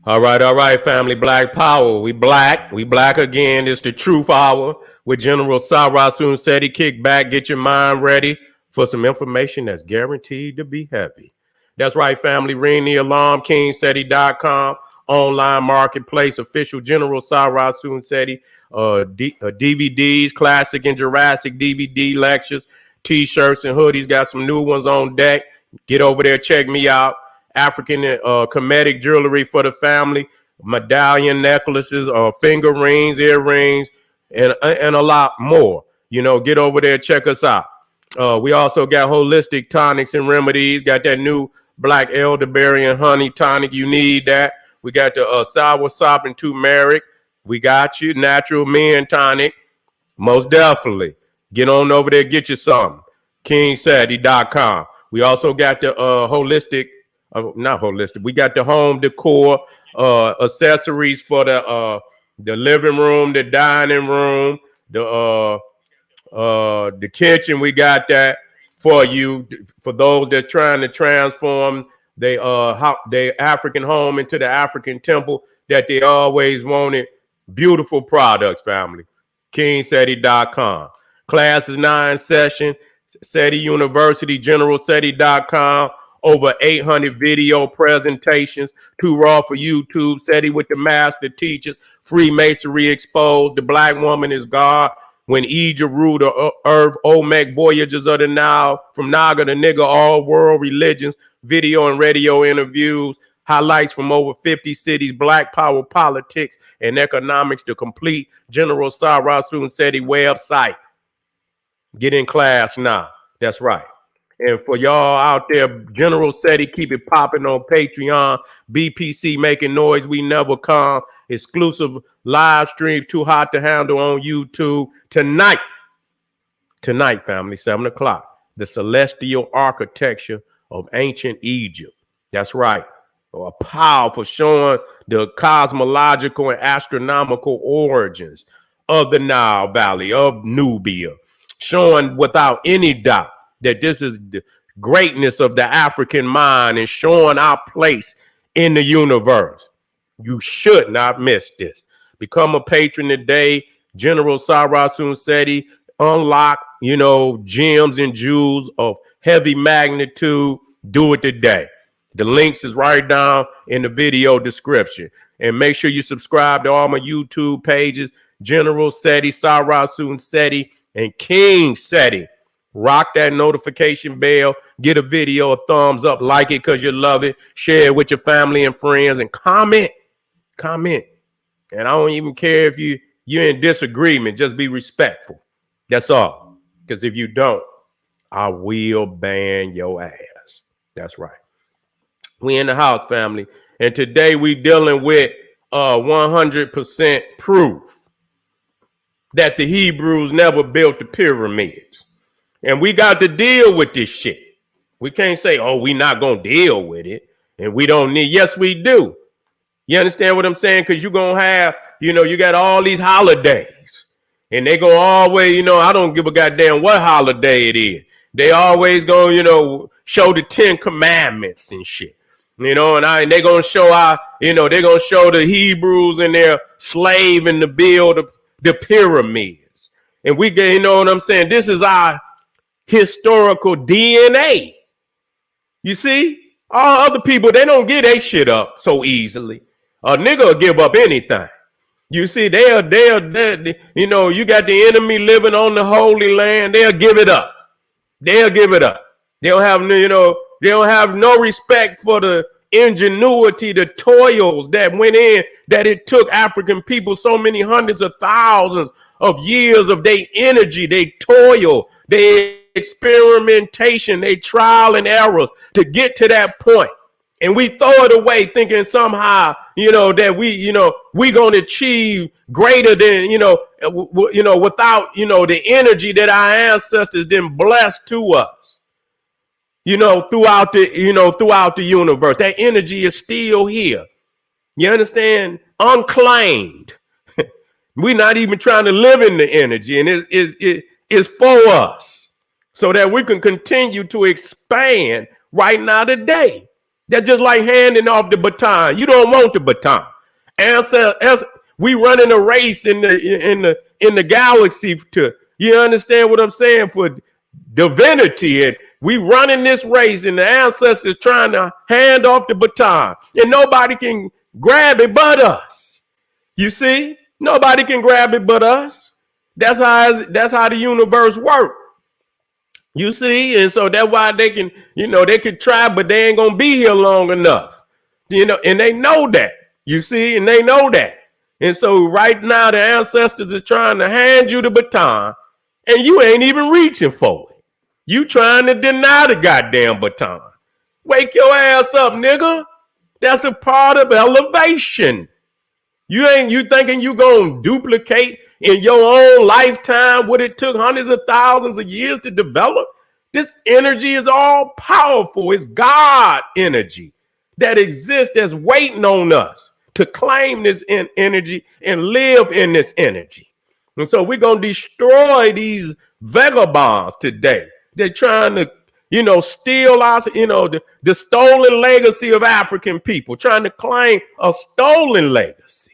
All right, family. Black power. We black again. It's the truth hour with General Sara Seti. Kick back, get your mind ready for some information that's guaranteed to be heavy. That's right, family. Ring the alarm, kingseti.com, online marketplace, official General Sara Seti, DVDs, classic and Jurassic DVD lectures, t-shirts and hoodies. Got some new ones on deck. Get over there, check me out. African comedic jewelry for the family, medallion necklaces, finger rings, earrings, and a lot more. Get over there, check us out. We also got holistic tonics and remedies. Got that new black elderberry and honey tonic. You need that. We got the sour sop and turmeric. We got you natural men tonic. Most definitely. Get on over there, get you some. kingseti.com. We also got the holistic not holistic. We got the home decor, accessories for the living room, the dining room, the kitchen. We got that for you, for those that trying to transform they African home into the African temple that they always wanted. Beautiful products, family. kingseti.com. Class is 9 session. Seti University, generalseti.com. Over 800 video presentations, too raw for YouTube. Seti with the master teachers, Freemasonry exposed. The black woman is God. When Egypt ruled the earth, Olmec voyages of the Nile, from Naga to Nigga, all world religions, video and radio interviews, highlights from over 50 cities, black power politics and economics, the complete General Sara Seti website. Get in class now. That's right. And for y'all out there, General Seti, keep it popping on Patreon. BPC making noise, we never come. Exclusive live stream, too hot to handle on YouTube. Tonight, family, 7 o'clock, the celestial architecture of ancient Egypt. That's right. A powerful showing the cosmological and astronomical origins of the Nile Valley, of Nubia. Showing without any doubt that this is the greatness of the African mind and showing our place in the universe. You should not miss this. Become a patron today. General Sara Seti, unlock, gems and jewels of heavy magnitude. Do it today. The links is right down in the video description. And make sure you subscribe to all my YouTube pages, General Seti, Sara Seti, and King Seti. Rock that notification bell, get a video a thumbs up, like it because you love it, share it with your family and friends, and comment. And I don't even care if you're in disagreement, just be respectful. That's all. Because if you don't, I will ban your ass. That's right. We in the house, family. And today we dealing with 100% proof that the Hebrews never built the pyramids. And we got to deal with this shit. We can't say, oh, we not going to deal with it. And we don't need. Yes, we do. You understand what I'm saying? Because you're going to have, you got all these holidays. And they go always, I don't give a goddamn what holiday it is. They always go, show the 10 commandments and shit. And they going to show they're going to show the Hebrews and their slaving to build the pyramids. And we get, you know what I'm saying? This is our historical DNA. You see, all other people, they don't get their shit up so easily. A nigga will give up anything. You see, they'll you got the enemy living on the Holy Land. They'll give it up. They don't have, they don't have no respect for the ingenuity, the toils that went in, that it took African people so many hundreds of thousands of years of their energy, their toil, their experimentation, their trial and errors to get to that point. And we throw it away thinking somehow, that we going to achieve greater than, without, the energy that our ancestors then blessed to us, throughout the universe. That energy is still here. You understand? Unclaimed. We're not even trying to live in the energy, and it's for us so that we can continue to expand right now today. That's just like handing off the baton. You don't want the baton. We running a race in the galaxy to, you understand what I'm saying, for divinity, and we running this race, and the ancestors trying to hand off the baton, and nobody can grab it but us. You see, nobody can grab it but us. That's how the universe works. You see, and so that's why they can, they could try, but they ain't gonna be here long enough. And they know that. You see, and they know that. And so right now the ancestors is trying to hand you the baton, and you ain't even reaching for it. You trying to deny the goddamn baton. Wake your ass up, nigga. That's a part of elevation. You thinking you gonna duplicate in your own lifetime what it took hundreds of thousands of years to develop? This energy is all powerful. It's God energy that exists, that's waiting on us to claim this energy and live in this energy. And so we're going to destroy these vagabonds today. They're trying to, steal us, the stolen legacy of African people, trying to claim a stolen legacy.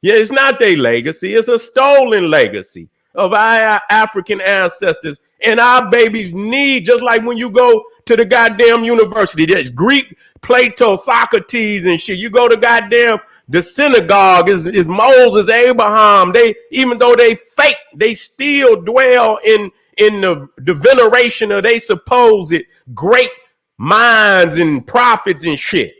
Yeah, it's not their legacy. It's a stolen legacy of our African ancestors. And our babies need, just like when you go to the goddamn university, there's Greek, Plato, Socrates and shit. You go to goddamn the synagogue is Moses, Abraham. Even though they fake, they still dwell in the veneration of they supposed great minds and prophets and shit.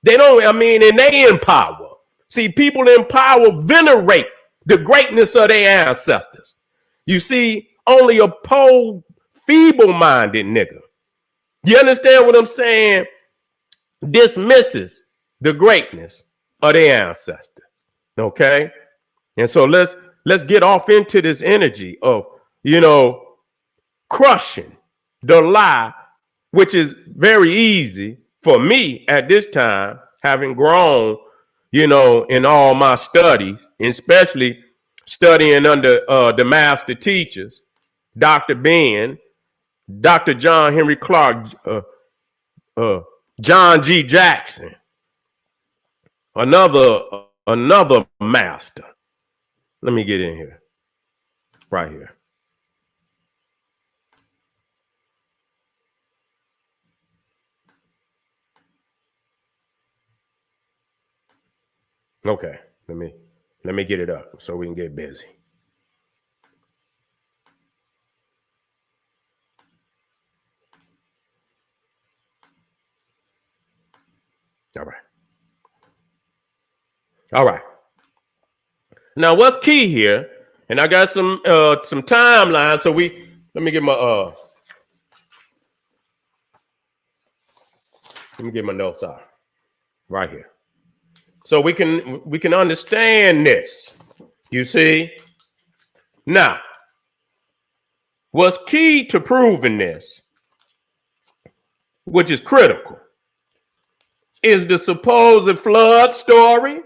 They don't, and they in power. See, people in power venerate the greatness of their ancestors. You see, only a poor, feeble-minded nigga, you understand what I'm saying, dismisses the greatness of their ancestors. Okay? And so let's get off into this energy of, crushing the lie, which is very easy for me at this time, having grown, in all my studies, especially studying under the master teachers, Dr. Ben, Dr. John Henry Clark, John G. Jackson, another master. Let me get in here, right here. Okay, let me get it up so we can get busy. All right. Now, what's key here? And I got some timelines. So let me get my notes out right here, so we can understand this. You see, now what's key to proving this, which is critical, is the supposed flood story.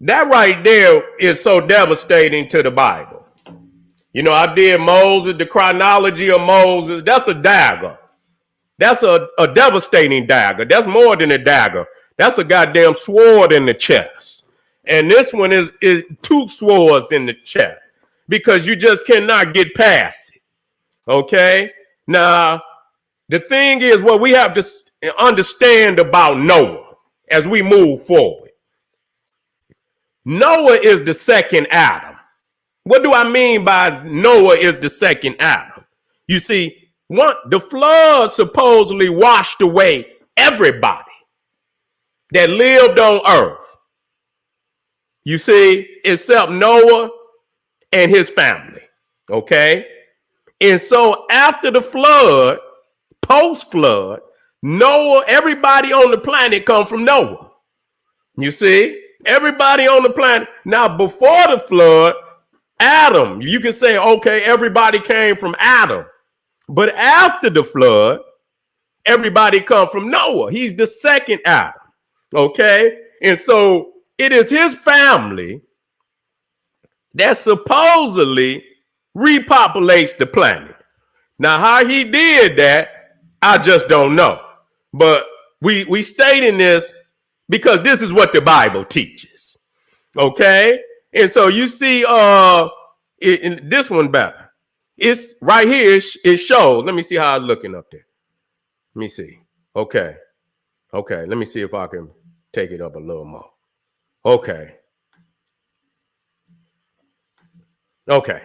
That right there is so devastating to the Bible. I did Moses, the chronology of Moses. That's a dagger. That's a devastating dagger. That's more than a dagger. That's a goddamn sword in the chest. And this one is two swords in the chest, because you just cannot get past it. Okay? Now, the thing is, what we have to understand about Noah as we move forward. Noah is the second Adam. What do I mean by Noah is the second Adam? You see, the flood supposedly washed away everybody that lived on earth. You see, except Noah and his family. Okay? And so after the flood, post-flood, Noah, everybody on the planet come from Noah. You see? Everybody on the planet. Now, before the flood, Adam, you can say, okay, everybody came from Adam. But after the flood, everybody come from Noah. He's the second Adam. Okay? And so it is his family that supposedly repopulates the planet. Now, how he did that, I just don't know. But we stating this because this is what the Bible teaches. Okay? And so you see in this one better. It's right here, it shows. Let me see how it's looking up there. Let me see. Okay. Okay, let me see if I can take it up a little more. Okay. Okay.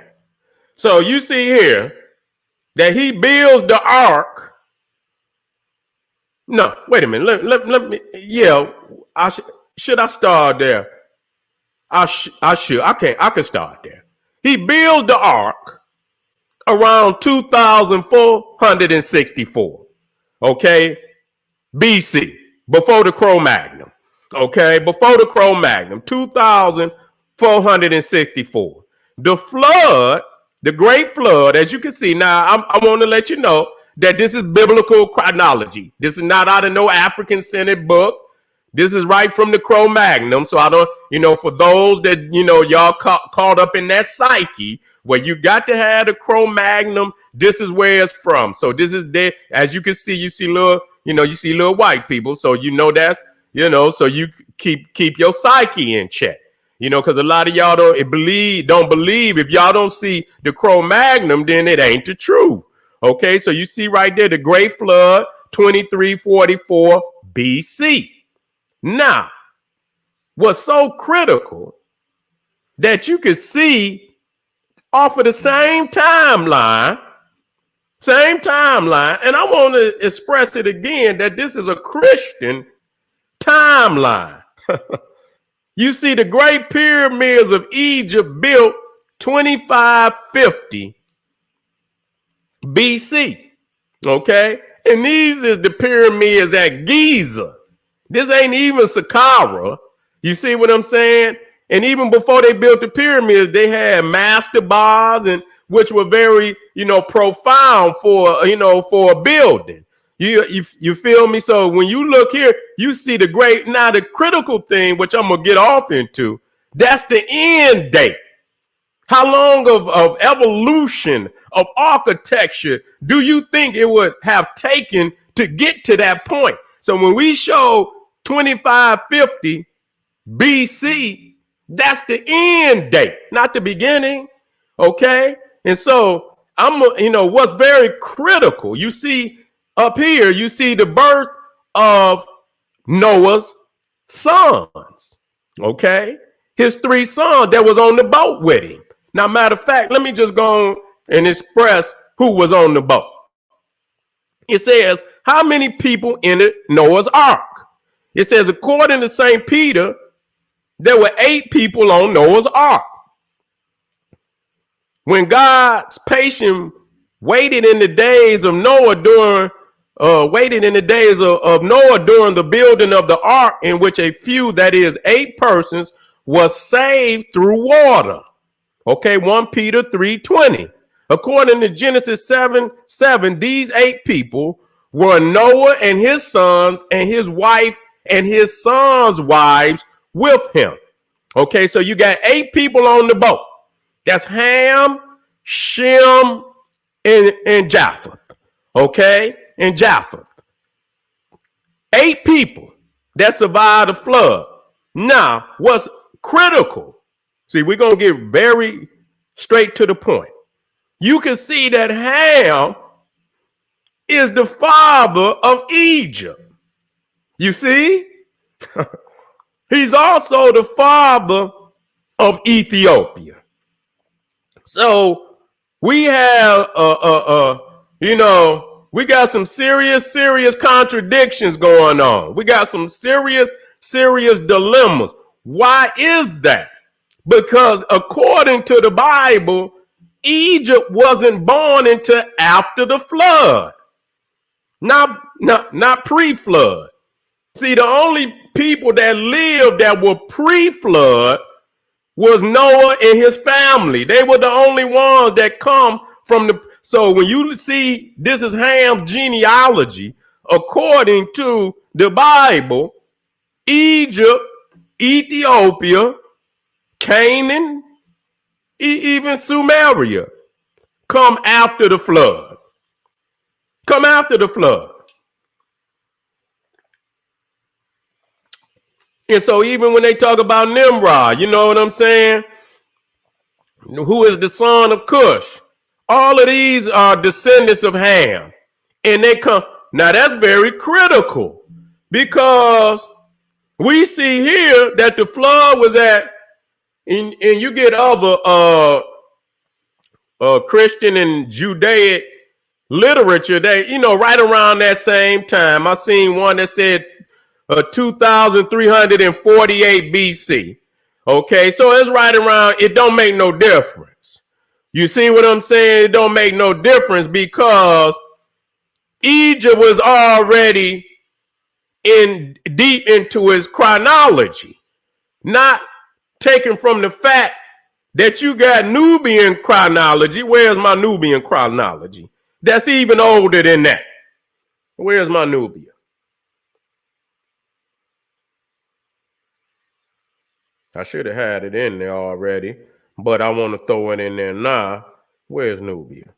So you see here that he builds the ark. No, wait a minute. Let me. Yeah, should I start there? I should. I can start there. He builds the ark around 2,464. Okay, BC, before the Cro-Magnon. Okay, before the Cro-Magnon, 2,464. The flood, the Great Flood, as you can see now, I want to let you know that this is biblical chronology. This is not out of no African-centered book. This is right from the Cro-Magnon. So I don't, for those that, y'all caught up in that psyche where you got to have the Cro-Magnon, this is where it's from. So this is there. As you can see, you see little white people. So that's, so you keep your psyche in check. Because a lot of y'all don't believe. If y'all don't see the Cro-Magnon, then it ain't the truth. Okay, so you see right there, the Great Flood, 2344 BC. Now, what's so critical that you can see off of the same timeline, and I want to express it again that this is a Christian timeline. You see the Great Pyramids of Egypt built 2550 BC. Okay? And these is the pyramids at Giza. This ain't even Saqqara. You see what I'm saying? And even before they built the pyramids, they had mastabas, and which were very, profound for a building. You feel me? So when you look here, you see the critical thing, which I'm gonna get off into, that's the end date. How long of evolution of architecture do you think it would have taken to get to that point? So when we show 2550 BC, that's the end date, not the beginning. Okay. And so what's very critical, you see up here, you see the birth of Noah's sons. Okay. His 3 sons that was on the boat with him. Now, matter of fact, let me just go on and express who was on the boat. It says, how many people entered Noah's ark? It says, according to St. Peter, there were 8 people on Noah's ark. When God's patience waited in the days of Noah during the building of the ark, in which a few, that is 8 persons, was saved through water. Okay, 1 Peter 3:20. According to Genesis 7:7, these 8 people were Noah and his sons and his wife and his sons' wives with him. Okay, so you got 8 people on the boat. That's Ham, Shem, and Japheth. Okay, and Japheth. 8 people that survived the flood. Now, what's critical? See, we're going to get very straight to the point. You can see that Ham is the father of Egypt. You see? He's also the father of Ethiopia. So we have, we got some serious contradictions going on. We got some serious dilemmas. Why is that? Because according to the Bible, Egypt wasn't born until after the flood, not pre-flood. See, the only people that lived that were pre-flood was Noah and his family. They were the only ones that come from the. So when you see this is Ham's genealogy, according to the Bible, Egypt, Ethiopia, Canaan, even Sumeria come after the flood. Come after the flood. And so even when they talk about Nimrod, you know what I'm saying? Who is the son of Cush? All of these are descendants of Ham. And they come. Now that's very critical because we see here that the flood was at, and you get other Christian and Judaic literature that, right around that same time. I seen one that said 2348 BC. Okay, so it's right around, it don't make no difference. You see what I'm saying? It don't make no difference because Egypt was already deep into its chronology, not taken from the fact that you got Nubian chronology. Where's my Nubian chronology? That's even older than that. Where's my Nubia? I should have had it in there already, but I want to throw it in there now. Where's Nubia?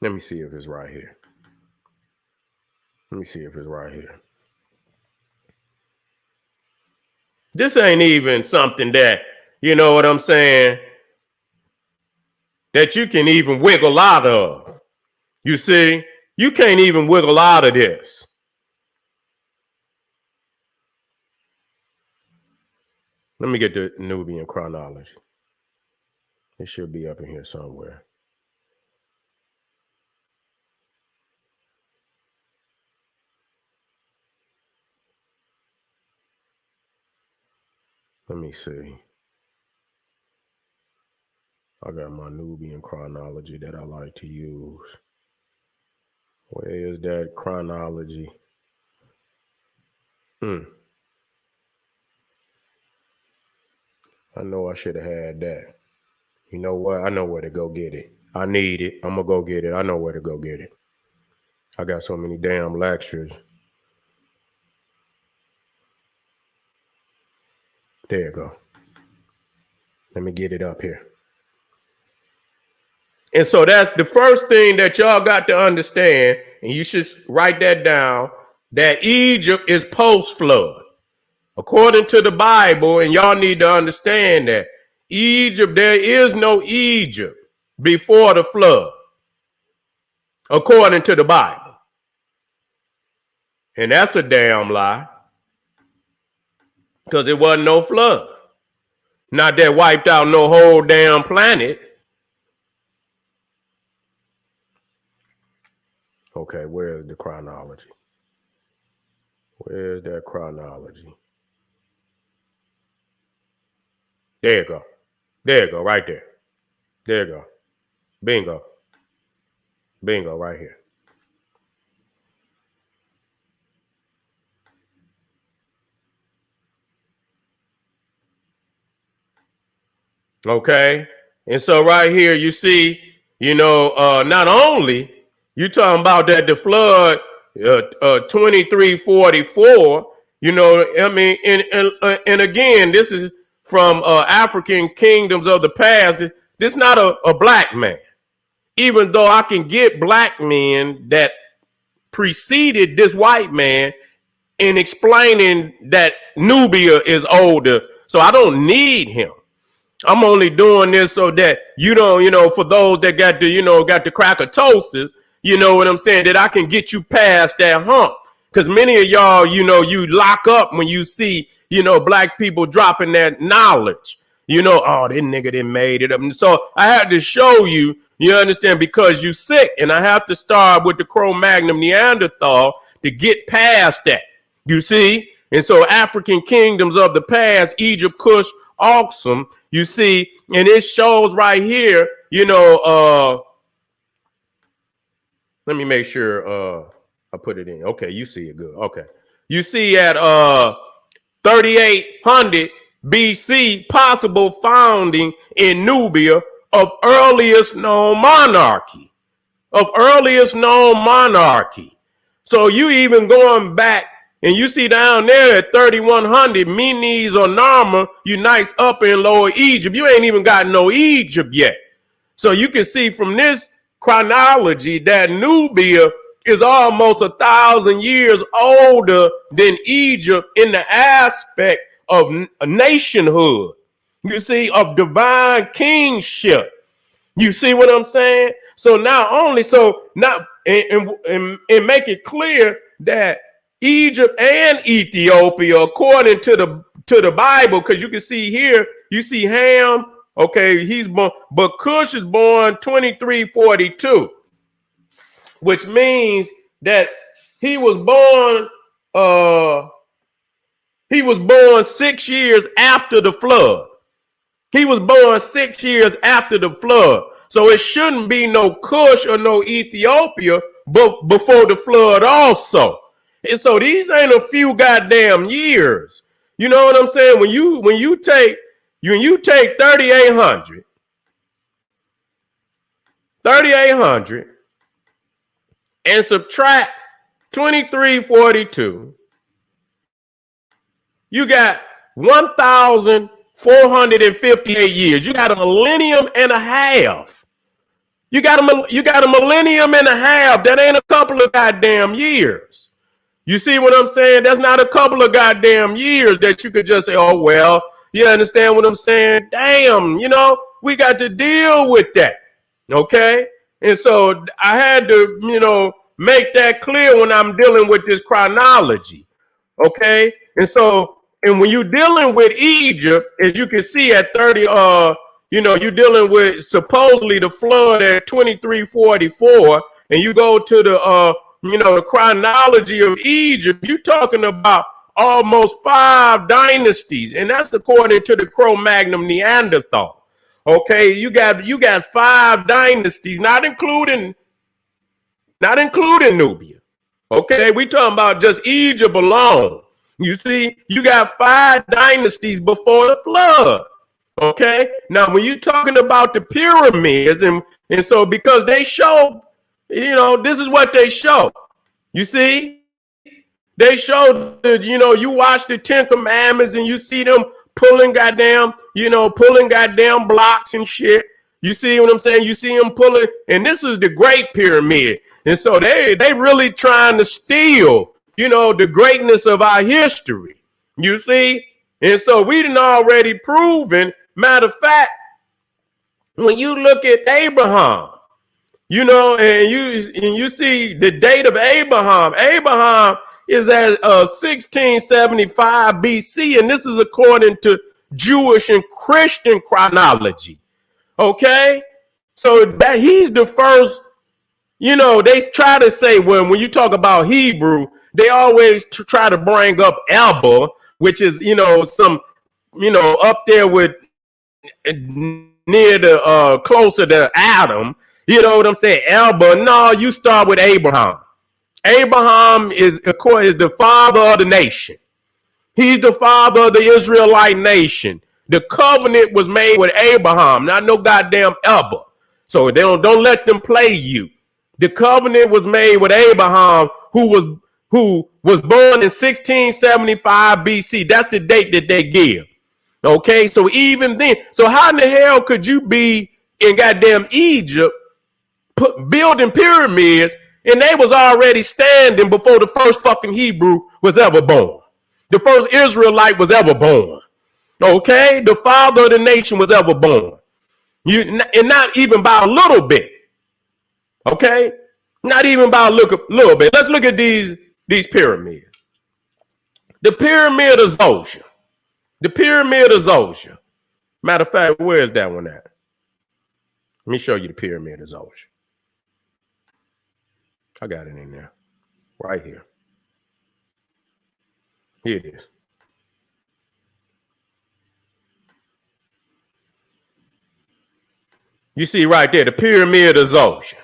Let me see if it's right here. Let me see if it's right here. This ain't even something that, you know what I'm saying, that you can even wiggle out of. You see, you can't even wiggle out of this. Let me get the Nubian chronology. It should be up in here somewhere. Let me see. I got my Nubian chronology that I like to use. Where is that chronology? I know I should have had that. You know what? I know where to go get it. I need it. I'm going to go get it. I know where to go get it. I got so many damn lectures. There you go. Let me get it up here. And so that's the first thing that y'all got to understand, and you should write that down, that Egypt is post-flood. According to the Bible, and y'all need to understand that Egypt, there is no Egypt before the flood, according to the Bible. And that's a damn lie, because it wasn't no flood. Not that wiped out no whole damn planet. Okay, where's the chronology? Where's that chronology? There you go. There you go, right there. There you go. Bingo. Bingo, right here. Okay. And so right here, you see, not only you talking about that the flood 2344, and again, this is from African kingdoms of the past. This is not a black man, even though I can get black men that preceded this white man in explaining that Nubia is older. So I don't need him. I'm only doing this so that for those that got the crackatosis, you know what I'm saying, that I can get you past that hump. Because many of y'all, you lock up when you see, black people dropping that knowledge. Oh, this nigga didn't made it up. And so I had to show you, you understand, because you sick. And I have to start with the Cro-Magnon Neanderthal to get past that. You see? And so African kingdoms of the past, Egypt, Kush, Aksum, you see, and it shows right here, let me make sure I put it in. Okay, you see it good. Okay. You see at 3800 BC, possible founding in Nubia of earliest known monarchy. So you even going back, and you see down there at 3100, Menes or Narmer unites Upper and Lower Egypt. You ain't even got no Egypt yet. So you can see from this chronology that Nubia is almost 1,000 years older than Egypt in the aspect of nationhood. You see, of divine kingship. You see what I'm saying? So not only and make it clear that Egypt and Ethiopia, according to the Bible, because you can see here, you see Ham. Okay, he's born, but Cush is born 2342, which means that he was born 6 years after the flood. He was born 6 years after the flood. So it shouldn't be no Cush or no Ethiopia before the flood also. And so these ain't a few goddamn years. You know what I'm saying? When you take 3,800 and subtract 2342, you got 1,458 years. You got a millennium and a half. You got a millennium and a half. That ain't a couple of goddamn years. You see what I'm saying? That's not a couple of goddamn years that you could just say, oh, well, you understand what I'm saying? Damn, we got to deal with that. Okay? And so I had to, make that clear when I'm dealing with this chronology. Okay? And when you're dealing with Egypt, as you can see at 30, you're dealing with supposedly the flood at 2344, and you go to the chronology of Egypt, you're talking about almost 5 dynasties, and that's according to the Cro-Magnon Neanderthal. Okay, you got 5 dynasties, not including Nubia. Okay, we talking about just Egypt alone. You see, you got 5 dynasties before the flood. Okay, now when you're talking about the pyramids, and so because they show, this is what they show. You see, they show that, you watch the 10 Commandments and you see them pulling goddamn blocks and shit. You see what I'm saying? You see them pulling, and this is the Great Pyramid. And so they really trying to steal, the greatness of our history. You see? And so we done already proven, matter of fact, when you look at Abraham, and you see the date of Abraham is at 1675 BC, and this is according to Jewish and Christian chronology. Okay? So that he's the first, they try to say, when you talk about Hebrew, they always try to bring up Abba, which is, some, up there with near the closer to Adam. You know what I'm saying? Abba. No, you start with Abraham. Abraham is the father of the nation. He's the father of the Israelite nation. The covenant was made with Abraham, not no goddamn Abba. So they don't let them play you. The covenant was made with Abraham, who was born in 1675 BC. That's the date that they give. Okay, so even then, so how in the hell could you be in goddamn Egypt building pyramids and they was already standing before the first fucking Hebrew was ever born? The first Israelite was ever born. Okay, the father of the nation was ever born. And not even by a little bit. Okay, not even by a little bit. Let's look at these pyramids. The pyramid of Zosha. The pyramid of Zosha. Matter of fact, where is that one at? Let me show you the pyramid of Zosha. I got it in there. Right here. Here it is. You see right there, the pyramid of Zosha.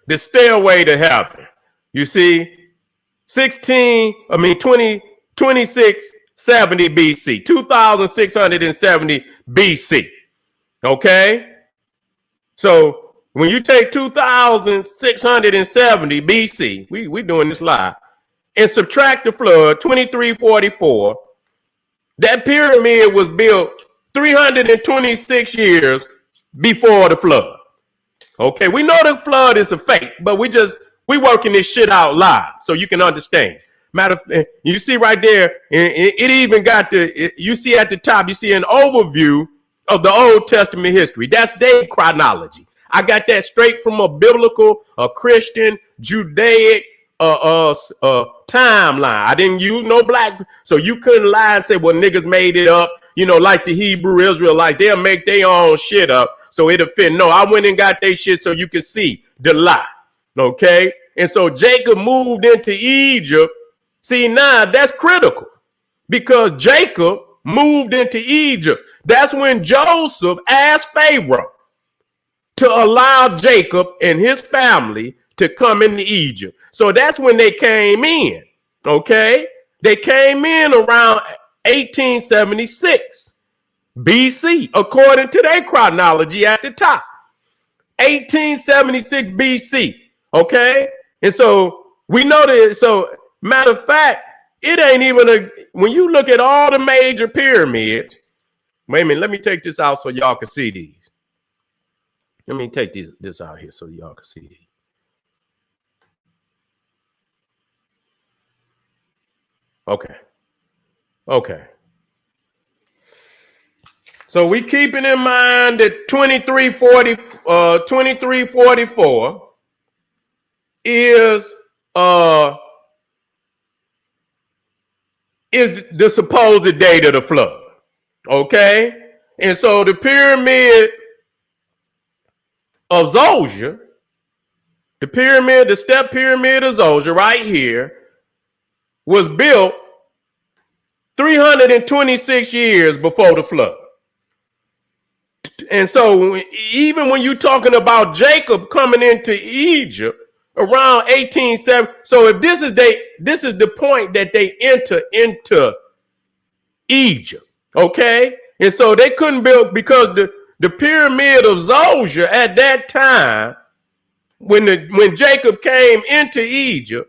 The stairway to heaven. You see, 2670 BC, 2670 BC. Okay? So when you take 2670 BC, we doing this live, and subtract the flood, 2344, that pyramid was built 326 years before the flood. Okay, we know the flood is a fake, but we just We working this shit out live so you can understand. Matter of fact, you see right there, it even got you see at the top, you see an overview of the Old Testament history. That's their chronology. I got that straight from a biblical, a Christian, Judaic timeline. I didn't use no black, so you couldn't lie and say, well, niggas made it up. You know, like the Hebrew Israelites, they'll make their own shit up so it'll fit. No, I went and got their shit so you can see the lie. Okay? And so Jacob moved into Egypt. See, now that's critical because Jacob moved into Egypt. That's when Joseph asked Pharaoh to allow Jacob and his family to come into Egypt. So that's when they came in. Okay? They came in around 1876 BC, according to their chronology at the top. 1876 BC. Okay? And so we know that. So, matter of fact, it ain't even when you look at all the major pyramids. Wait a minute, let me take this out so y'all can see these. Let me take this out here so y'all can see these. Okay. Okay. So we keeping in mind that 2344 is the supposed date of the flood. Okay? And so the pyramid of Zosha, the step pyramid of Zosha right here, was built 326 years before the flood. And so even when you're talking about Jacob coming into Egypt around 1870, so if this is the point that they enter into Egypt, okay? And so they couldn't build because the pyramid of Zosha at that time, when Jacob came into Egypt,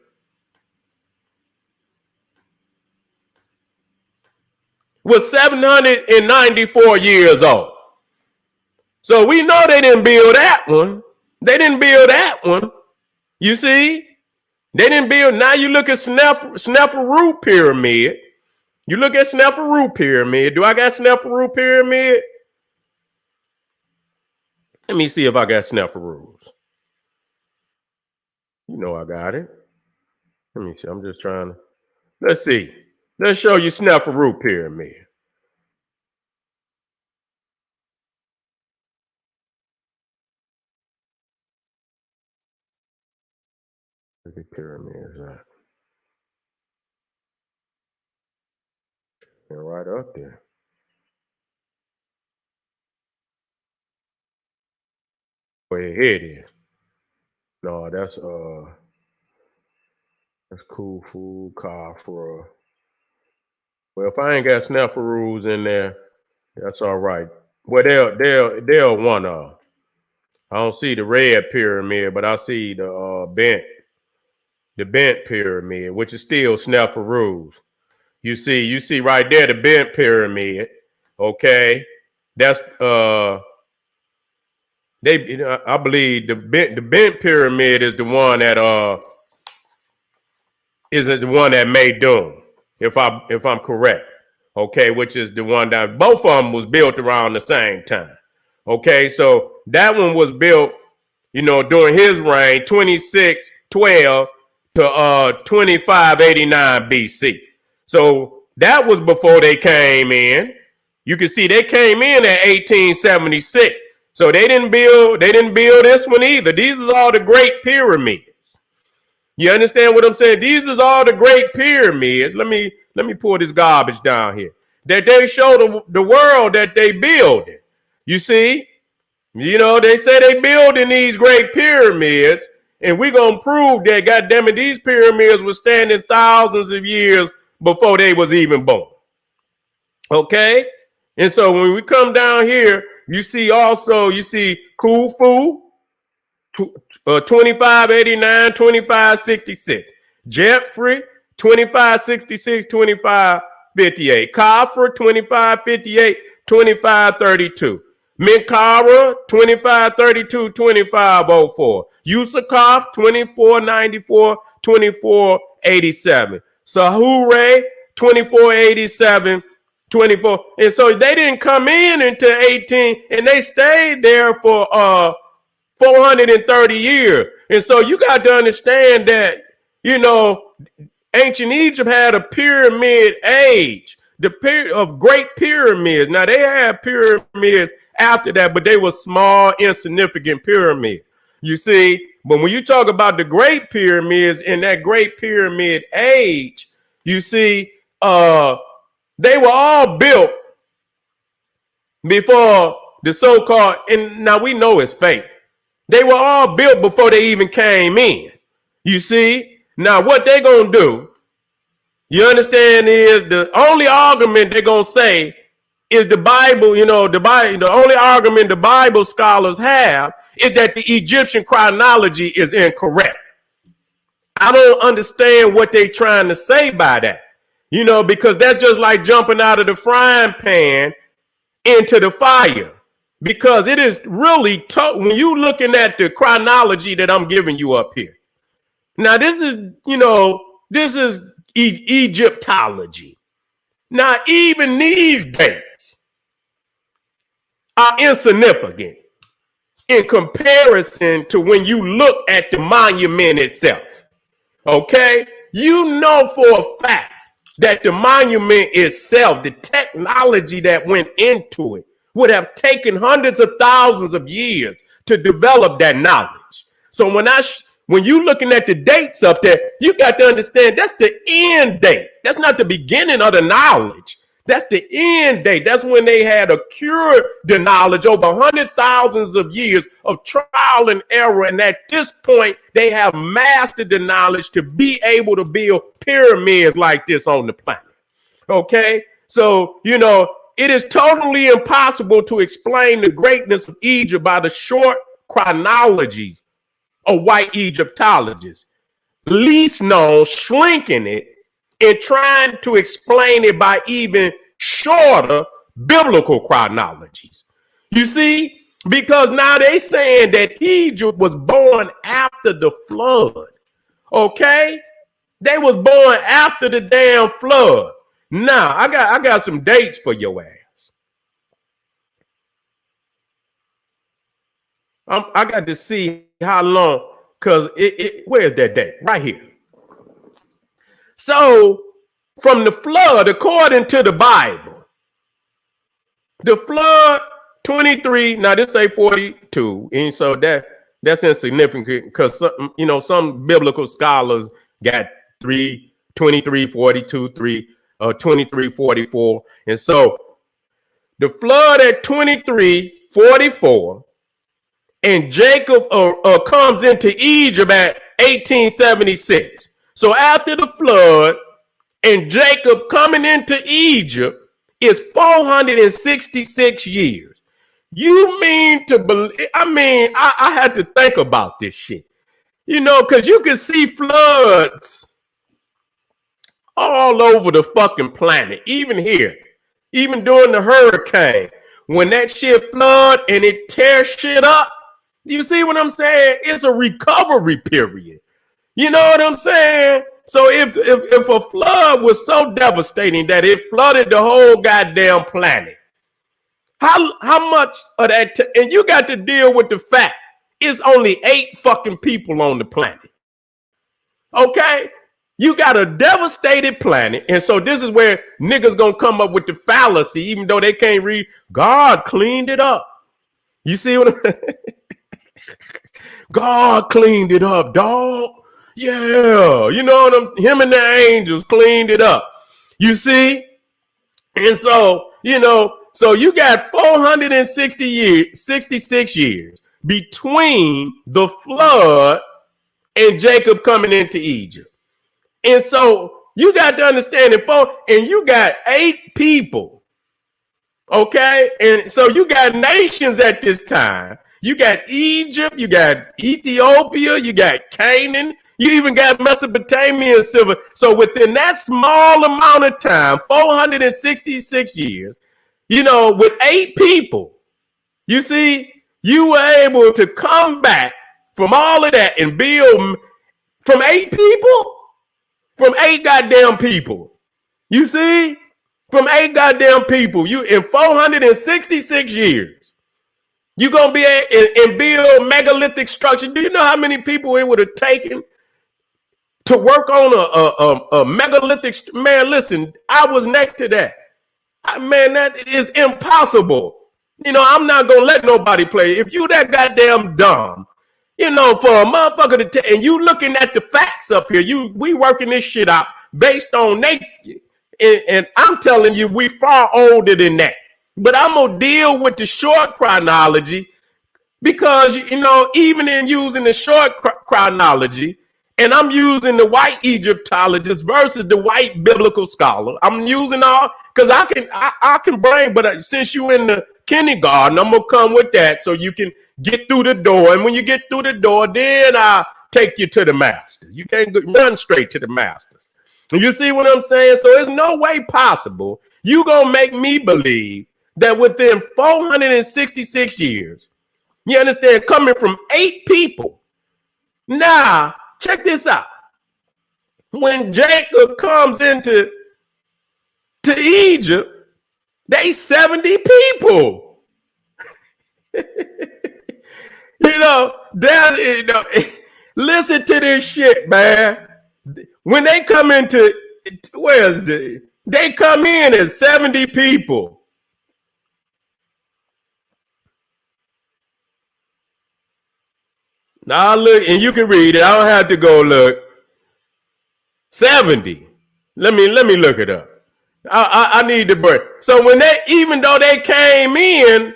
was 794 years old. So we know they didn't build that one. They didn't build that one. You see? They didn't build. Now you look at Sneferu pyramid. You look at Sneferu pyramid. Do I got Sneferu pyramid? Let me see if I got Sneferus. You know I got it. Let me see. I'm just trying to. Let's see. Let's show you Sneferu pyramid. The pyramids are they're right up there. Where your head is. No, that's Khufu, Khafra. Well, if I ain't got Sneferus in there, that's all right. Well, they'll one of. I don't see the red pyramid, but I see the bent pyramid, which is still Sneferus. You see right there the bent pyramid. Okay, that's I believe the bent pyramid is the one that isn't the one that made Doom, if I'm correct. Okay, which is the one that both of them was built around the same time. Okay, so that one was built, during his reign, 2612 to 2589 BC. So that was before they came in. You can see they came in at 1876. So they didn't build this one either. These are all the great pyramids. You understand what I'm saying? These is all the great pyramids. Let me pour this garbage down here. That they show the world that they building. You see? They say they building these great pyramids, and we're gonna prove that, goddamn it, these pyramids were standing thousands of years before they was even born. Okay? And so when we come down here, you see Khufu, 2589, 2566. Jeffrey, 2566, 2558. Khafra, 2558, 2532. Minkara, 2532, 2504. Yusakov, 2494, 2487. Sahure, 2487, 24. And so they didn't come in until 18, and they stayed there for 430 years. And so you got to understand that, you know, ancient Egypt had a pyramid age, the period of great pyramids. Now they had pyramids after that, but they were small, insignificant pyramids. You see, but when you talk about the great pyramids in that great pyramid age, you see, they were all built before the so-called, and now we know it's fake. They were all built before they even came in. You see, now what they're going to do, you understand, is the only argument they're going to say is the Bible, you know, the only argument the Bible scholars have is that the Egyptian chronology is incorrect. I don't understand what they're trying to say by that, you know, because that's just like jumping out of the frying pan into the fire, because it is really tough when you're looking at the chronology that I'm giving you up here. Now, this is, you know, this is Egyptology. Now, even these dates are insignificant in comparison to when you look at the monument itself. Okay? You know for a fact that the monument itself, the technology that went into it, would have taken hundreds of thousands of years to develop that knowledge. So when you looking at the dates up there, you got to understand that's the end date. That's not the beginning of the knowledge. That's the end date. That's when they had accrued the knowledge over hundred thousands of years of trial and error. And at this point, they have mastered the knowledge to be able to build pyramids like this on the planet. Okay? So, you know, it is totally impossible to explain the greatness of Egypt by the short chronologies of white Egyptologists, least known shrinking it and trying to explain it by even shorter biblical chronologies. You see, because now they saying that Egypt was born after the flood. Okay? They was born after the damn flood. Now, I got some dates for your ass. I got to see how long, because where's that date? Right here. So, from the flood, according to the Bible, the flood 23, now this say 42, and so that's insignificant because some biblical scholars got 23, 42, 23, 44. And so the flood at 23, 44, and Jacob comes into Egypt at 1876. So after the flood and Jacob coming into Egypt is 466 years. You mean to believe? I had to think about this shit, because you can see floods all over the fucking planet, even here, even during the hurricane, when that shit flood and it tears shit up. You see what I'm saying? It's a recovery period. You know what I'm saying? So if a flood was so devastating that it flooded the whole goddamn planet, how much of that? And you got to deal with the fact it's only 8 fucking people on the planet. Okay? You got a devastated planet. And so this is where niggas gonna come up with the fallacy, even though they can't read. God cleaned it up. You see what I'm God cleaned it up, dog. Yeah, him and the angels cleaned it up. You see? And so, so you got 466 years between the flood and Jacob coming into Egypt. And so you got to understand it, and you got 8 people. Okay? And so you got nations at this time. You got Egypt, you got Ethiopia, you got Canaan, you even got Mesopotamia and Silver. So within that small amount of time, 466 years, with 8 people, You see, you were able to come back from all of that and build from 8 people, from 8 goddamn people. You see, from 8 goddamn people, you in 466 years, you gonna be and build megalithic structure. Do you know how many people it would have taken to work on a megalithic? Man, listen, I was next to that. Man, that is impossible. You know, I'm not gonna let nobody play. If you that goddamn dumb, you know, for a motherfucker to and you looking at the facts up here, we working this shit out based on naked. And I'm telling you, we far older than that. But I'm gonna deal with the short chronology because, you know, even in using the short chronology, and I'm using the white Egyptologist versus the white biblical scholar. I'm using all because I can bring, but since you in the kindergarten, I'm gonna come with that so you can get through the door. And when you get through the door, then I'll take you to the masters. You can't run straight to the masters. You see what I'm saying? So there's no way possible you gonna make me believe that within 466 years, you understand, coming from 8 people. Now, check this out. When Jacob comes into Egypt, they 70 people. Listen to this shit, man. When they come into, they come in as 70 people. Now look, and you can read it. I don't have to go look. 70. Let me look it up. I need the break. So when even though they came in,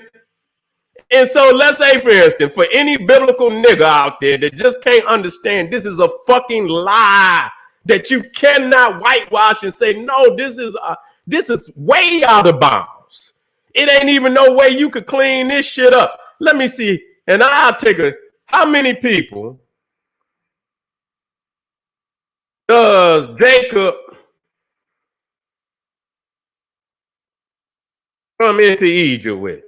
and so let's say, for instance, for any biblical nigga out there that just can't understand, this is a fucking lie that you cannot whitewash and say, no, this is way out of bounds. It ain't even no way you could clean this shit up. Let me see, and I'll take how many people does Jacob come into Egypt with?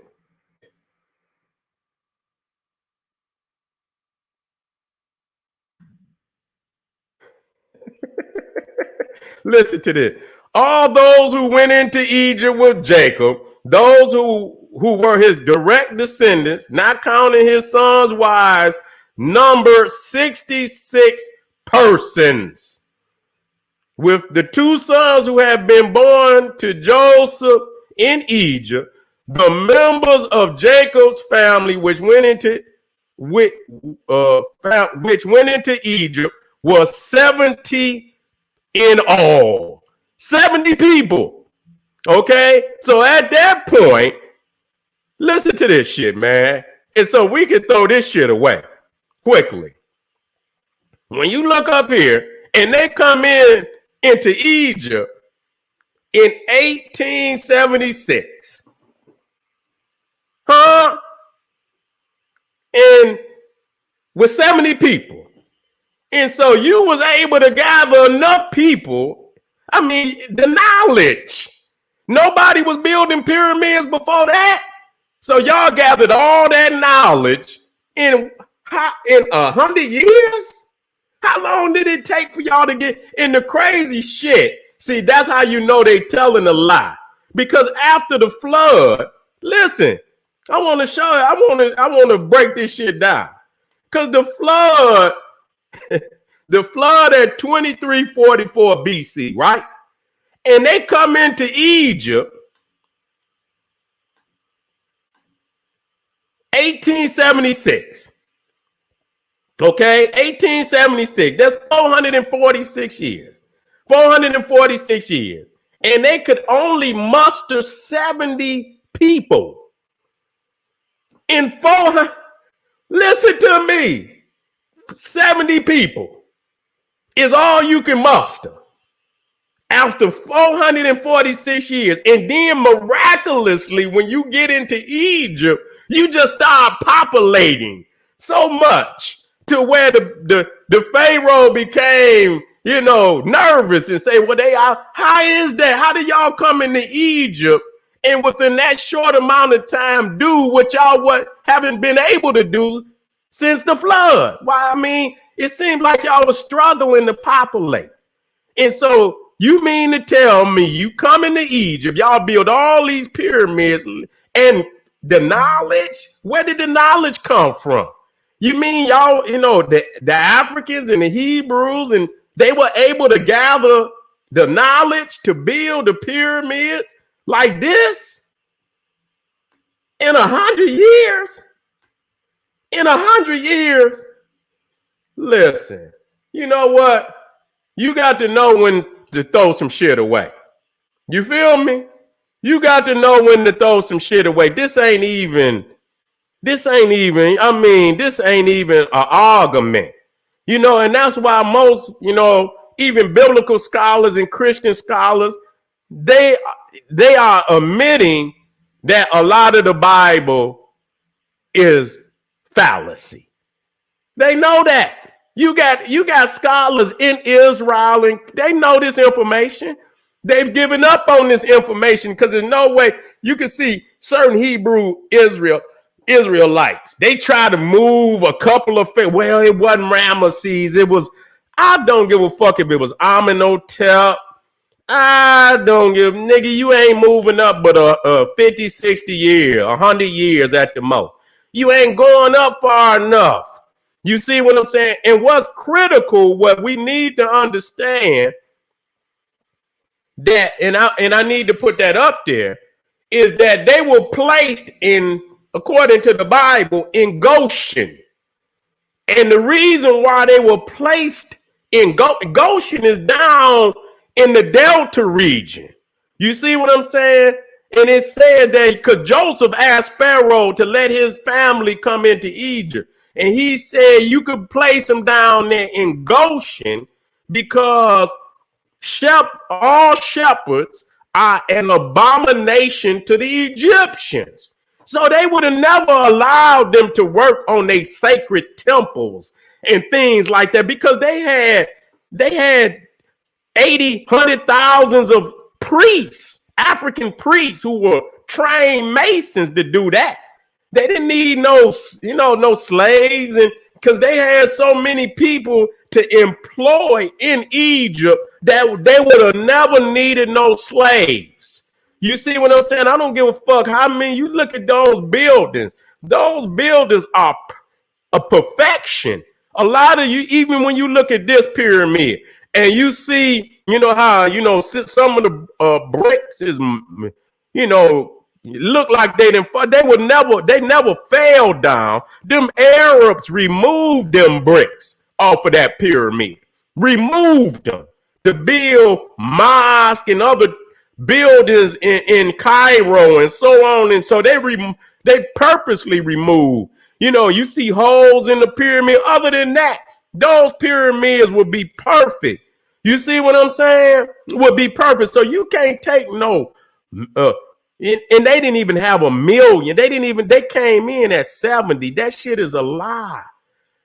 Listen to this. All those who went into Egypt with Jacob, those who were his direct descendants, not counting his sons' wives, numbered 66 persons. With the 2 sons who had been born to Joseph in Egypt, the members of Jacob's family which went into Egypt was 70 in all. 70 people. Okay? So at that point, listen to this shit, man. And so we can throw this shit away quickly. When you look up here and they come into Egypt in 1876. And with 70 people. And so you was able to gather enough people. I mean, the knowledge. Nobody was building pyramids before that. So y'all gathered all that knowledge in 100 years? How long did it take for y'all to get in the crazy shit? See, that's how you know they telling a lie. Because after the flood, listen, I want to show you, I want to break this shit down. Because the flood at 2344 BC, right? And they come into Egypt 1876. Okay, 1876. That's 446 years. 446 years. And they could only muster 70 people. In 400, listen to me. 70 people is all you can muster after 446 years. And then miraculously, when you get into Egypt, you just start populating so much to where the Pharaoh became, nervous and say, well, how is that? How do y'all come into Egypt and within that short amount of time do what y'all haven't been able to do since the flood. Why? I mean, it seems like y'all were struggling to populate. And so you mean to tell me you come into Egypt, y'all build all these pyramids, and the knowledge, where did the knowledge come from? You mean y'all, you know, the Africans and the Hebrews, and they were able to gather the knowledge to build the pyramids like this in 100 years? In 100 years? Listen, you know what? You got to know when to throw some shit away. You feel me? You got to know when to throw some shit away. This ain't even an argument. You know, and that's why most, you know, even biblical scholars and Christian scholars, they are admitting that a lot of the Bible is fallacy. They know that. You got scholars in Israel, and they know this information. They've given up on this information because there's no way you can see certain Hebrew Israelites. They try to move a couple of well, it wasn't Ramesses. It was, I don't give a fuck if it was Amenhotep. I don't give, nigga, you ain't moving up but a 50, 60 years, 100 years at the most. You ain't going up far enough. You see what I'm saying? And what's critical, what we need to understand that, and I need to put that up there, is that they were placed in, according to the Bible, in Goshen. And the reason why they were placed in Goshen is down in the Delta region. You see what I'm saying? And it said that because Joseph asked Pharaoh to let his family come into Egypt. And he said you could place them down there in Goshen because all shepherds are an abomination to the Egyptians. So they would have never allowed them to work on their sacred temples and things like that because they had 80, 100,000 of priests, African priests who were trained masons to do that. They didn't need no slaves, and because they had so many people to employ in Egypt that they would have never needed no slaves. You see what I'm saying? I don't give a fuck how many you look at those buildings. Those buildings are a perfection. A lot of you, even when you look at this pyramid and you see, you know how, you know, some of the bricks is, you know, look like they never fell down. Them Arabs removed them bricks off of that pyramid, removed them to build mosque and other buildings in Cairo and so on. And so they purposely removed. You know, you see holes in the pyramid. Other than that, those pyramids would be perfect. You see what I'm saying? Would be perfect. So you can't take no. And they didn't even have 1 million. They came in at 70. That shit is a lie.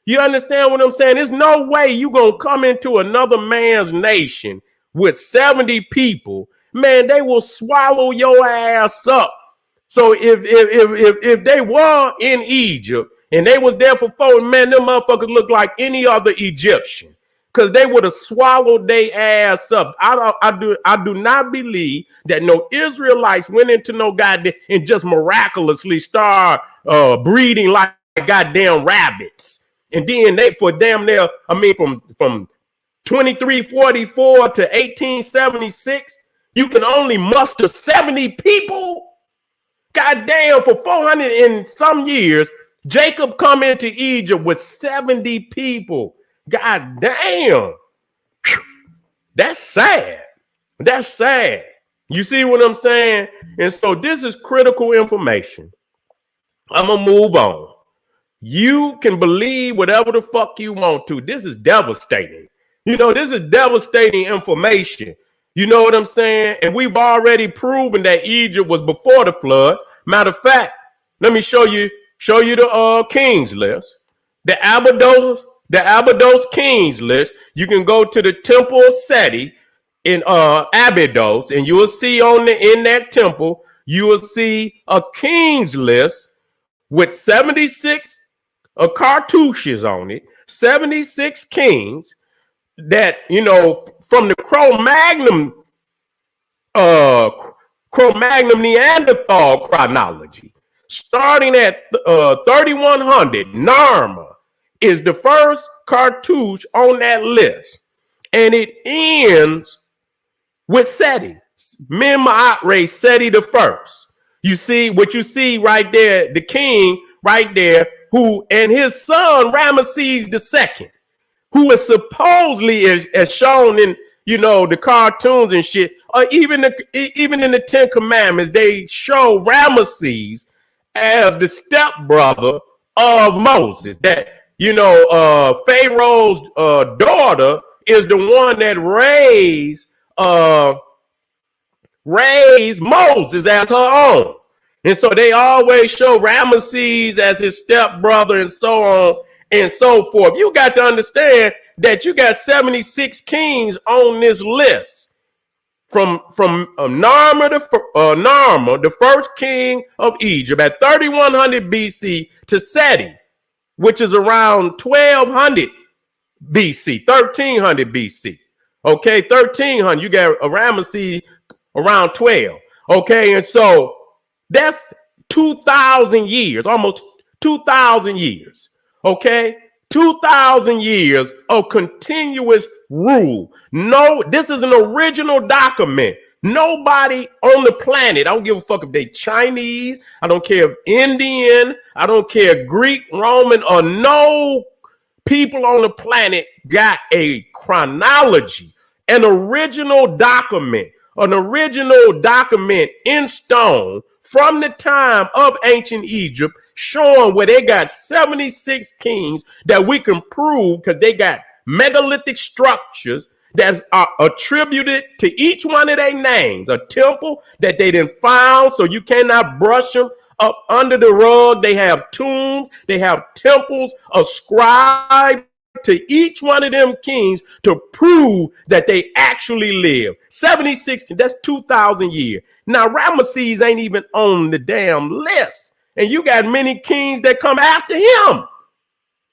You understand what I'm saying? There's no way you gonna come into another man's nation with 70 people. Man, they will swallow your ass up. So if they were in Egypt and they was there for 4, man, them motherfuckers look like any other Egyptian. Because they would have swallowed their ass up. I do not believe that no Israelites went into no goddamn and just miraculously start breeding like goddamn rabbits. And then from 2344 to 1876, you can only muster 70 people. Goddamn, for 400 and some years, Jacob come into Egypt with 70 people. God damn. That's sad. That's sad. You see what I'm saying? And so this is critical information. I'm going to move on. You can believe whatever the fuck you want to. This is devastating. You know, this is devastating information. You know what I'm saying? And we've already proven that Egypt was before the flood. Matter of fact, let me show you the Kings List. The Abydos Kings List. You can go to the Temple of Seti in Abydos, and you will see in that temple, you will see a Kings List with 76 cartouches on it, 76 kings that, from the uh, Cro-Magnon Neanderthal chronology, starting at 3100, Narma is the first cartouche on that list. And it ends with Seti, Min-Ma'at Seti the first. You see what you see right there, the king right there, who and his son Ramesses the second, who is supposedly as shown in the cartoons and shit, or even in the Ten Commandments, they show Ramesses as the stepbrother of Moses. That Pharaoh's daughter is the one that raised Moses as her own. And so they always show Ramesses as his stepbrother and so on and so forth. You got to understand that you got 76 kings on this list. From Narma, the first king of Egypt, at 3100 BC, to Seti, which is around 1200 BC, 1300 BC. Okay, 1300. You got Ramesses around 12. Okay, and so that's 2,000 years, almost 2,000 years. Okay, 2,000 years of continuous rule. No, this is an original document. Nobody on the planet, I don't give a fuck if they Chinese, I don't care if Indian, I don't care Greek, Roman, or no people on the planet got a chronology, an original document in stone from the time of ancient Egypt, showing where they got 76 kings that we can prove because they got megalithic structures that are attributed to each one of their names, a temple that they didn't found, so you cannot brush them up under the rug. They have tombs, they have temples ascribed to each one of them kings to prove that they actually live. 76, that's 2,000 years. Now, Ramesses ain't even on the damn list. And you got many kings that come after him.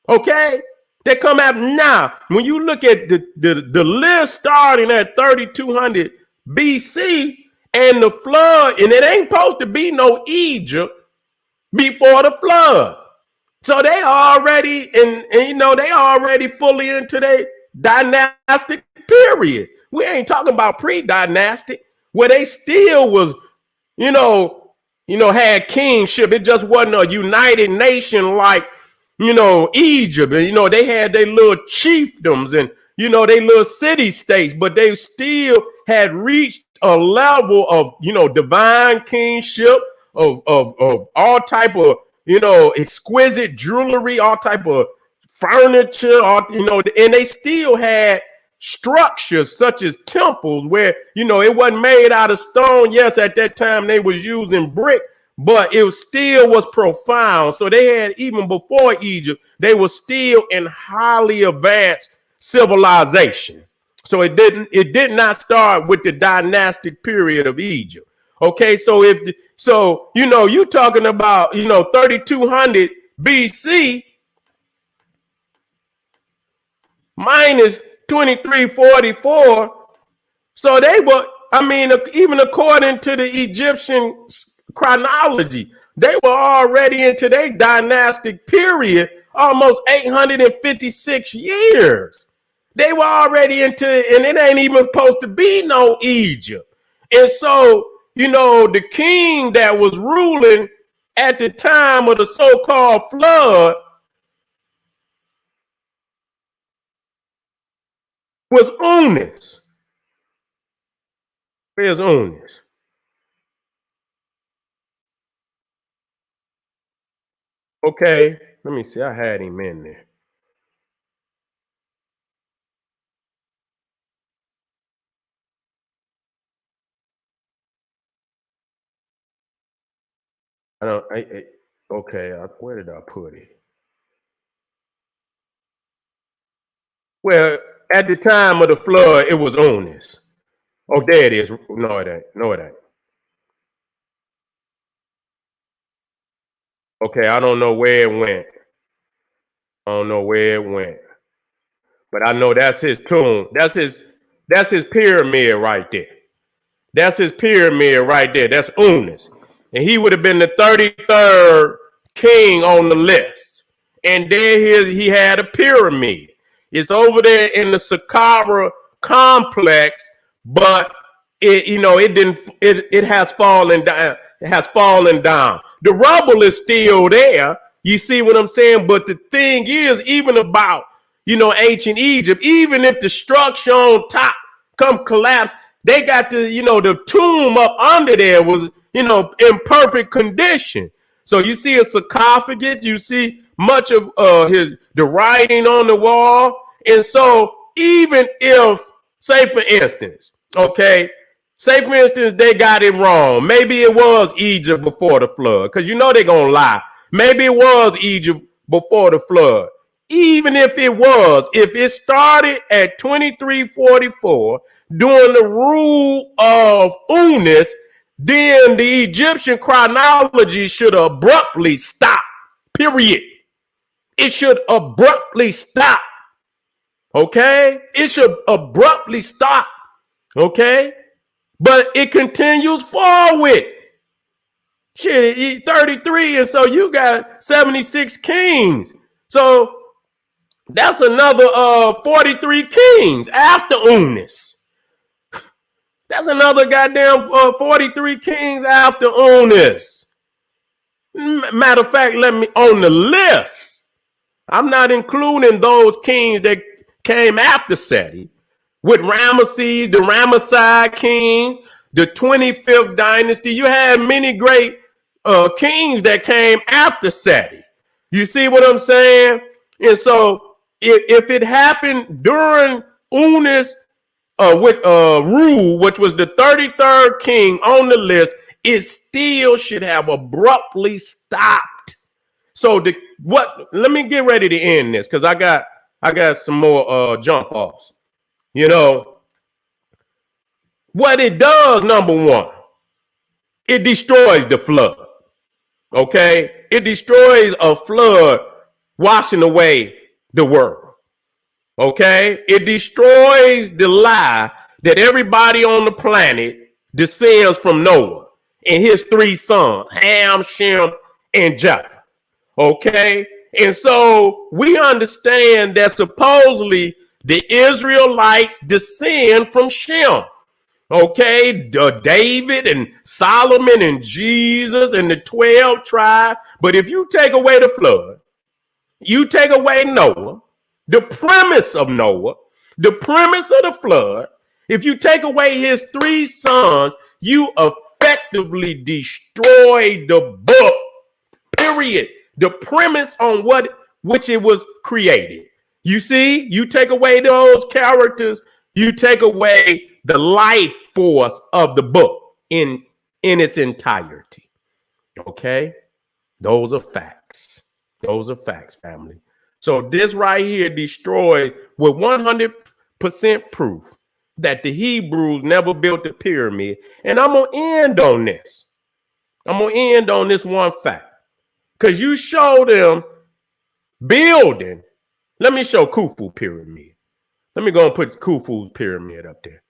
Okay? They come after. Now, when you look at the list starting at 3200 BC and the flood, and it ain't supposed to be no Egypt before the flood. So they already, they already fully into their dynastic period. We ain't talking about pre-dynastic, where they still was, had kingship. It just wasn't a united nation like, Egypt. And, they had their little chiefdoms and, they little city states, but they still had reached a level of, divine kingship, of all type of, exquisite jewelry, all type of furniture, and they still had structures such as temples where, it wasn't made out of stone. Yes, at that time they was using brick, but it still was profound. So they had, even before Egypt, they were still in highly advanced civilization. So it did not start with the dynastic period of Egypt. Okay, so you talking about 3200 BC minus 2344. So they were, even according to the Egyptian chronology, they were already into their dynastic period almost 856 years. They were already into, and it ain't even supposed to be no Egypt. And so, the king that was ruling at the time of the so-called flood was Unis. Where's Unis? Okay, let me see. I had him in there. Okay, where did I put it? Well, at the time of the flood, it was Unis. Oh, there it is. No, it ain't. No, it ain't. Okay, I don't know where it went. I don't know where it went. But I know that's his tomb. That's his pyramid right there. That's his pyramid right there. That's Unis. And he would have been the 33rd king on the list. And there he had a pyramid. It's over there in the Saqqara complex, but it has fallen down. It has fallen down. The rubble is still there. You see what I'm saying? But the thing is, even about ancient Egypt, even if the structure on top come collapse, they got the tomb up under there was in perfect condition. So you see a sarcophagus, you see much of the writing on the wall, and so even if, say for instance, they got it wrong. Maybe it was Egypt before the flood, because they're gonna lie. Maybe it was Egypt before the flood. Even if it started at 2344 during the rule of Unis, then the Egyptian chronology should abruptly stop. Period. It should abruptly stop. Okay? It should abruptly stop. Okay? But it continues forward. Shit, 33, and so you got 76 kings. So that's another 43 kings after Unis. That's another goddamn 43 kings after Unis. Matter of fact, let me on the list. I'm not including those kings that came after Seti, with Ramesses, the Ramesside king, the 25th dynasty. You had many great kings that came after Seti. You see what I'm saying? And so if it happened during Unis with Rule, which was the 33rd king on the list, it still should have abruptly stopped. So let me get ready to end this, because I got some more jump offs. What it does, number one, it destroys the flood. Okay? It destroys a flood washing away the world. Okay? It destroys the lie that everybody on the planet descends from Noah and his three sons, Ham, Shem, and Japheth. Okay? And so we understand that supposedly the Israelites descend from Shem. Okay, David and Solomon and Jesus and the 12 tribes. But if you take away the flood, you take away Noah, the premise of Noah, the premise of the flood, if you take away his three sons, you effectively destroy the book. Period. The premise on which it was created. You see, you take away those characters, you take away the life force of the book in its entirety. Okay? Those are facts. Those are facts, family. So this right here destroys with 100% proof that the Hebrews never built the pyramid. And I'm going to end on this. I'm going to end on this one fact. Because you show them building. Let me show Khufu pyramid. Let me go and put Khufu's pyramid up there.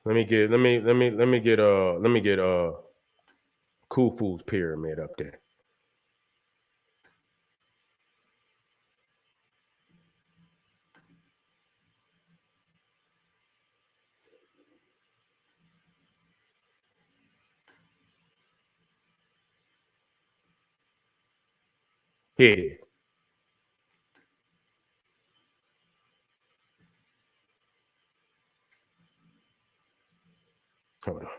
Let me get Khufu's pyramid up there. Here. Hold on.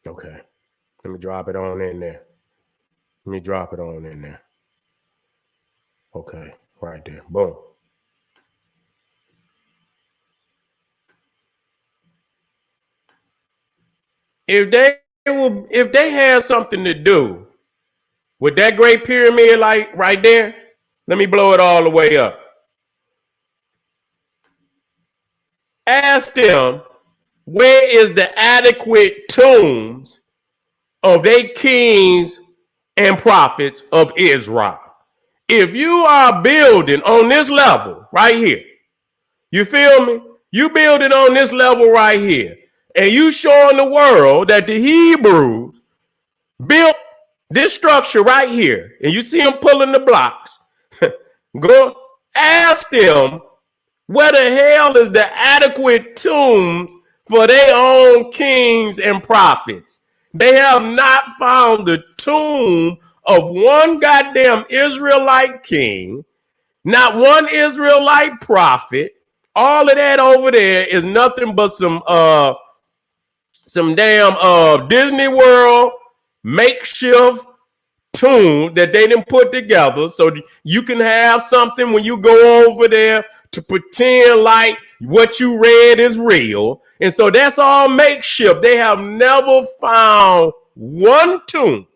Okay. Let me drop it on in there. Let me drop it on in there. Okay, right there. Boom. If they had something to do with that Great Pyramid, like right there, let me blow it all the way up. Ask them, where is the adequate tombs of their kings and prophets of Israel? If you are building on this level right here, you feel me? You building on this level right here, and you showing the world that the Hebrews built this structure right here, and you see them pulling the blocks. Go ask them, where the hell is the adequate tombs for their own kings and prophets? They have not found the tomb of one goddamn Israelite king, not one Israelite prophet. All of that over there is nothing but some damn Disney World makeshift tune that they didn't put together so you can have something when you go over there to pretend like what you read is real. And so that's all makeshift. They have never found one tomb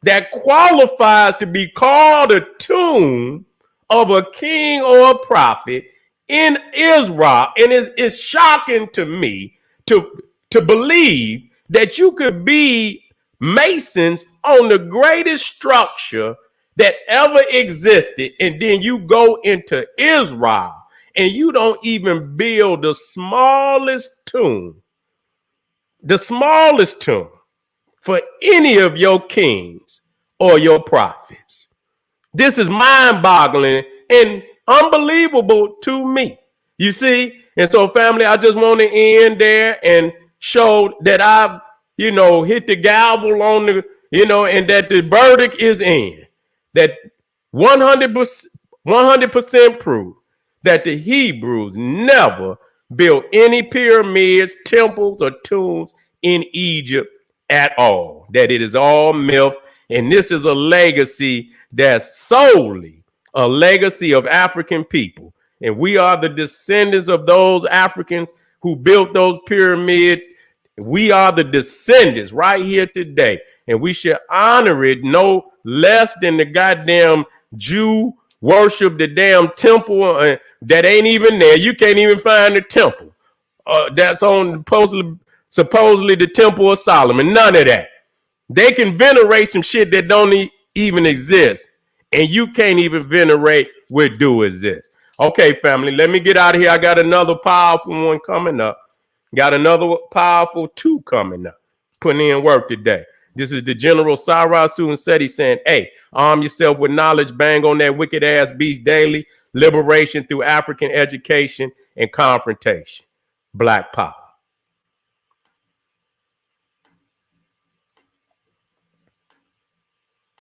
that qualifies to be called a tomb of a king or a prophet in Israel. And it's shocking to me to believe that you could be masons on the greatest structure that ever existed, and then you go into Israel and you don't even build the smallest tomb for any of your kings or your prophets. This is mind-boggling and unbelievable to me. You see? And so, family, I just want to end there and show that I've, hit the gavel on the, and that the verdict is in. That 100% proof that the Hebrews never built any pyramids, temples, or tombs in Egypt at all. That it is all myth. And this is a legacy that's solely a legacy of African people. And we are the descendants of those Africans who built those pyramids. We are the descendants right here today. And we should honor it no less than the goddamn Jew worship the damn temple that ain't even there. You can't even find the temple. That's on supposedly the Temple of Solomon. None of that. They can venerate some shit that don't even exist. And you can't even venerate what do exist. Okay, family, let me get out of here. I got another powerful one coming up. Got another powerful two coming up. Putting in work today. This is the General Sara, Suten, Seti saying, hey, arm yourself with knowledge, bang on that wicked ass beast daily. Liberation through African education and confrontation. Black power.